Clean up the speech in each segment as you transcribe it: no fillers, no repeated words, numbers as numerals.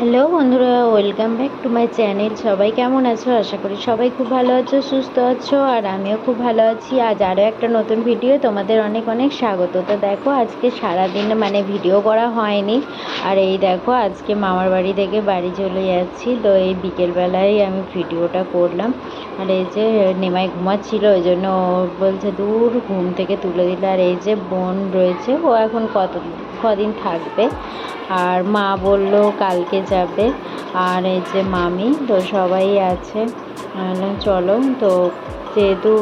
Hello বন্ধুরা, welcome back to my channel. সবাই কেমন আছো? আশা করি সবাই খুব ভালো আছো, সুস্থ আছো, আর আমিও খুব ভালো আছি। আজ আরও একটা নতুন ভিডিও তোমাদের অনেক অনেক স্বাগত। তো দেখো, আজকে সারাদিন ভিডিও করা হয়নি। আর এই দেখো, আজকে মামার বাড়ি থেকে বাড়ি চলে যাচ্ছি। তো এই বিকেলবেলায় আমি ভিডিওটা করলাম। আর এই যে নেমাই ঘুমাচ্ছিল, ওই জন্য বলছে দূর ঘুম থেকে তুলে দিল। আর এই যে বোন রয়েছে, ও এখন কদিন থাকবে। আর মা বলল কালকে যাবে। আর এই যে মামি, তো সবাই আছে। চলো। তো যেহেতু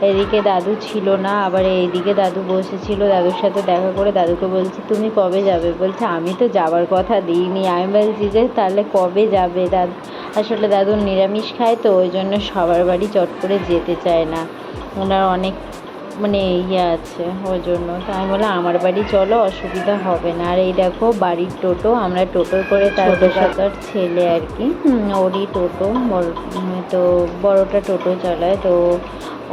এদিকে দাদু ছিল না, আবার এইদিকে দাদু বসেছিল, দাদুর সাথে দেখা করে দাদুকে বলছি তুমি কবে যাবে? বলছে আমি তো যাবার কথা দিইনি। আমি বলছি যে তাহলে কবে যাবে? আসলে দাদু নিরামিষ খায়, তো ওই জন্য সবার বাড়ি চট করে যেতে চায় না। ওনার অনেক ইয়ে আছে, ওই জন্য। তো আমি বললাম আমার বাড়ি চলো, অসুবিধা হবে না। আর এই দেখো বাড়ির টোটো, আমরা টোটো করে, ছোটো কাকার ছেলে আর কি, ওরই টোটো। তো বড়টা টোটো চালায়, তো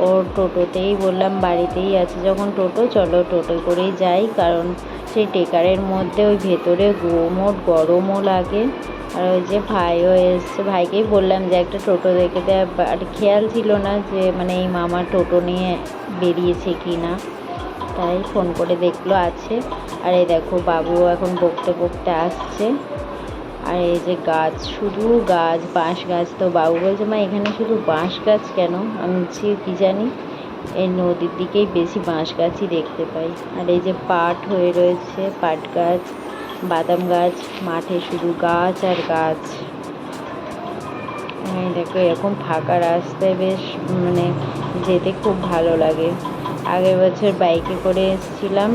ওর টোটোতেই বললাম বাড়িতেই আছে যখন টোটো, চলো টোটো করেই যাই। কারণ সেই টেকারের মধ্যে ওই ভেতরে গরমও লাগে। আর ওই যে ভাইও এসছে, ভাইকেই বললাম যে একটা টোটো দেখে দেয়। আর খেয়াল ছিল না যে এই মামা টোটো নিয়ে বেরিয়েছে কি না, তাই ফোন করে দেখলো আছে। আর এই দেখো বাবু এখন বকতে বকতে আসছে। আর এই যে গাছ, শুধু গাছ, বাঁশ গাছ। তো বাবু বলছে মা এখানে শুধু বাঁশ গাছ কেন? আমি বলছি কী জানি, এই নদীর দিকেই বেশি বাঁশ গাছই দেখতে পাই। আর এই যে পাট হয়ে রয়েছে, পাট গাছ, বাদাম গাছ, মাঠে শুধু গাছ আর গাছ। দেখো এরকম ফাঁকা রাস্তায় বেশ যেতে খুব ভালো লাগে। আগের বছর বাইকে করে এসেছিলাম,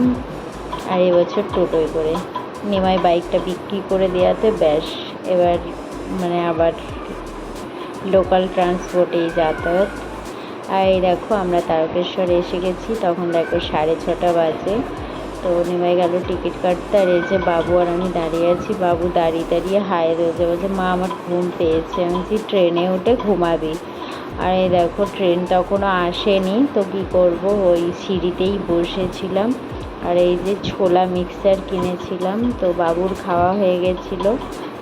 আর এবছর টোটোয় করে। নিমাই বাইকটা বিক্রি করে দেওয়াতে ব্যাস এবার আবার লোকাল ট্রান্সপোর্টেই যাতায়াত। আর এই দেখো আমরা তারকেশ্বরে এসে গেছি। তখন দেখো 6:30 বাজে। তো নিমাই গেল টিকিট কাটতে। আর এই যে বাবু আর আমি দাঁড়িয়ে আছি। বাবু দাঁড়িয়ে দাঁড়িয়ে হাই রয়েছে, বলছে মা আমার ঘুম পেয়েছে। আমি বলছি ট্রেনে উঠে ঘুমাবি। আর এই দেখো ট্রেন তখনও আসেনি, তো কী করব, ওই সিঁড়িতেই বসেছিলাম। আর এই যে ছোলা মিক্সচার কিনেছিলাম, তো বাবুর খাওয়া হয়ে গেছিলো।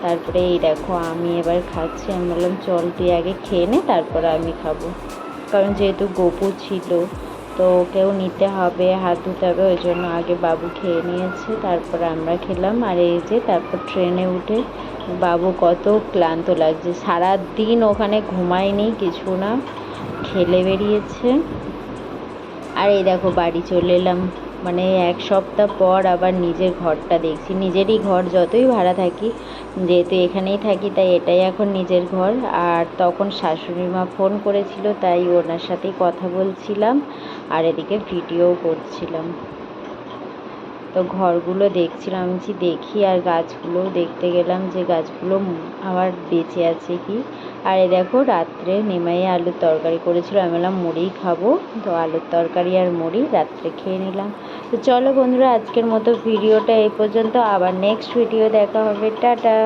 তারপরে এই দেখো আমি এবার খাচ্ছি। আমি বললাম চল তুই আগে খেয়ে নে, তারপরে আমি খাবো। কারণ যেহেতু গপু ছিল, তো ওকেও নিতে হবে, হাত ধুতে হবে, ওই জন্য আগে বাবু খেয়ে নিয়েছে, তারপর আমরা খেলাম। আর এই যে তারপর ট্রেনে উঠে বাবু কত ক্লান্ত লাগছে, সারাদিন ওখানে ঘুমায়নি কিছু না, খেলে বেরিয়েছে। আর এই দেখো বাড়ি চলে এলাম, 1 সপ্তাহ পর আবার নিজের ঘরটা দেখছি। নিজেরই ঘর, যতই ভাড়া থাকি, যেহেতু এখানেই থাকি তাই এটাই এখন নিজের ঘর। আর তখন শাশুড়ি মা ফোন করেছিল, তাই ওনার সাথেই কথা বলছিলাম, আর এদিকে ভিডিও করছিলাম। তো ঘরগুলো দেখছিলাম, আমি দেখি, আর গাছগুলোও দেখতে গেলাম যে গাছগুলো আবার বেঁচে আছে কি। আর এই দেখো রাত্রে নিমাই আলুর তরকারি করেছিল, আমি বললাম মুড়িই খাবো, তো আলুর তরকারি আর মুড়ি রাত্রে খেয়ে নিলাম। তো চলো বন্ধুরা, আজকের মতো ভিডিওটা এই পর্যন্ত। আবার নেক্সট ভিডিও দেখা হবে। টাটা।